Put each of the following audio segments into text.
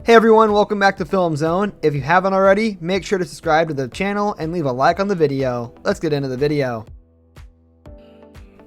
Hey everyone, welcome back to Film Zone. If you haven't already, make sure to subscribe to the channel and leave a like on the video. Let's get into the video.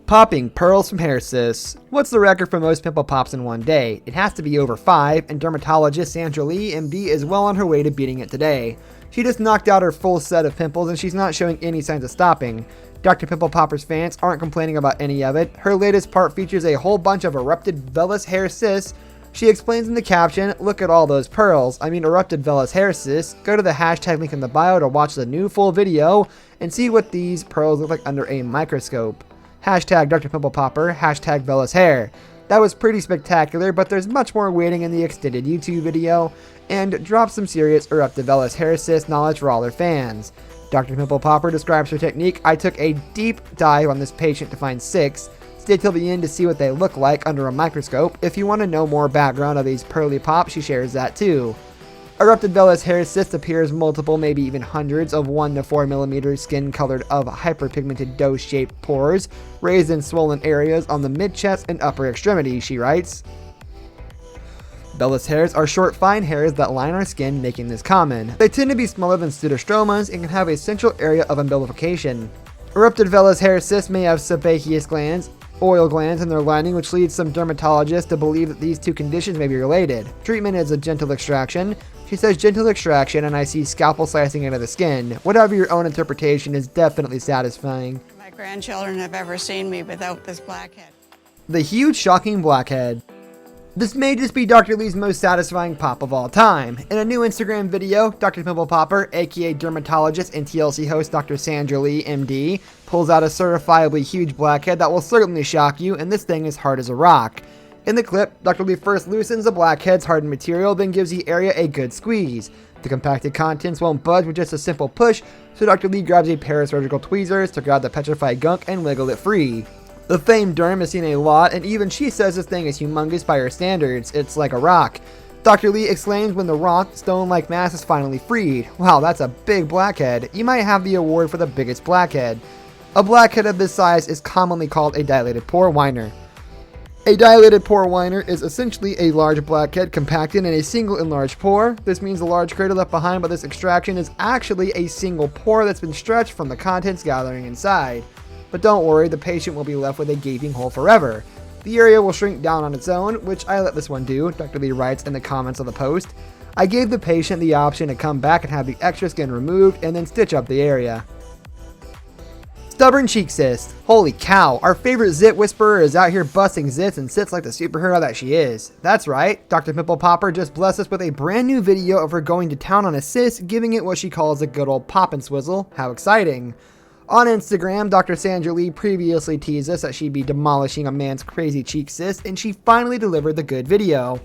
Popping pearls from hair cysts. What's the record for most pimple pops in one day? It has to be over 5, and dermatologist Sandra Lee, MD, is well on her way to beating it today. She just knocked out her full set of pimples and she's not showing any signs of stopping. Dr. Pimple Popper's fans aren't complaining about any of it. Her latest part features a whole bunch of erupted vellus hair cysts. She explains in the caption, "Look at all those pearls. I mean erupted vellus hair cysts. Go to the hashtag link in the bio to watch the new full video and see what these pearls look like under a microscope. Hashtag Dr. Pimple Popper, hashtag vellus hair." That was pretty spectacular, but there's much more waiting in the extended YouTube video, and drop some serious erupted vellus hair cyst knowledge for all her fans. Dr. Pimple Popper describes her technique. "I took a deep dive on this patient to find 6. Stay till the end to see what they look like under a microscope. If you want to know more background of these pearly pops, she shares that too." Erupted vellus hair cyst appears multiple, maybe even hundreds of 1 to 4 millimeters skin colored of hyperpigmented dough-shaped pores, raised in swollen areas on the mid-chest and upper extremities, she writes. Vellus hairs are short, fine hairs that line our skin, making this common. They tend to be smaller than pseudostromas and can have a central area of umbilification. Erupted vellus hair cysts may have sebaceous glands, oil glands in their lining, which leads some dermatologists to believe that these two conditions may be related. Treatment is a gentle extraction. She says gentle extraction, and I see scalpel slicing into the skin. Whatever your own interpretation is definitely satisfying. My grandchildren have ever seen me without this blackhead. The huge, shocking blackhead. This may just be Dr. Lee's most satisfying pop of all time. In a new Instagram video, Dr. Pimple Popper, aka dermatologist and TLC host Dr. Sandra Lee, MD, pulls out a certifiably huge blackhead that will certainly shock you, and this thing is hard as a rock. In the clip, Dr. Lee first loosens the blackhead's hardened material, then gives the area a good squeeze. The compacted contents won't budge with just a simple push, so Dr. Lee grabs a pair of surgical tweezers to grab the petrified gunk and wiggle it free. The famed derm has seen a lot, and even she says this thing is humongous by her standards. It's like a rock. Dr. Lee exclaims when the rock, stone-like mass is finally freed. "Wow, that's a big blackhead. You might have the award for the biggest blackhead." A blackhead of this size is commonly called a dilated pore whiner. A dilated pore whiner is essentially a large blackhead compacted in a single enlarged pore. This means the large crater left behind by this extraction is actually a single pore that's been stretched from the contents gathering inside. But don't worry, the patient will be left with a gaping hole forever. The area will shrink down on its own, which I let this one do, Dr. Lee writes in the comments of the post. "I gave the patient the option to come back and have the extra skin removed and then stitch up the area." Stubborn cheek cyst. Holy cow, our favorite zit whisperer is out here busting zits and sits like the superhero that she is. That's right, Dr. Pimple Popper just blessed us with a brand new video of her going to town on a cyst, giving it what she calls a good old pop and swizzle. How exciting. On Instagram, Dr. Sandra Lee previously teased us that she'd be demolishing a man's crazy cheek cyst, and she finally delivered the good video.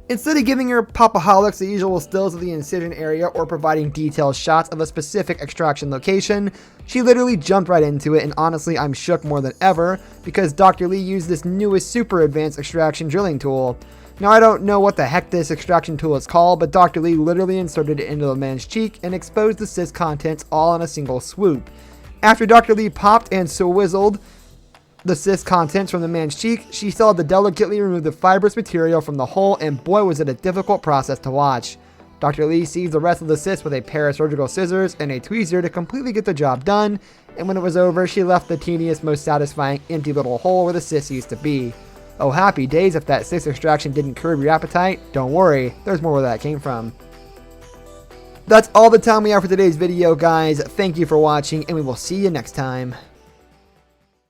Instead of giving her popaholics the usual stills of the incision area or providing detailed shots of a specific extraction location, she literally jumped right into it, and honestly I'm shook more than ever because Dr. Lee used this newest super advanced extraction drilling tool. Now I don't know what the heck this extraction tool is called, but Dr. Lee literally inserted it into the man's cheek and exposed the cyst contents all in a single swoop. After Dr. Lee popped and swizzled the cyst contents from the man's cheek, she still had to delicately remove the fibrous material from the hole, and boy was it a difficult process to watch. Dr. Lee seized the rest of the cyst with a pair of surgical scissors and a tweezer to completely get the job done, and when it was over, she left the teeniest, most satisfying empty little hole where the cyst used to be. Oh, happy days if that cyst extraction didn't curb your appetite. Don't worry, there's more where that came from. That's all the time we have for today's video, guys. Thank you for watching, and we will see you next time.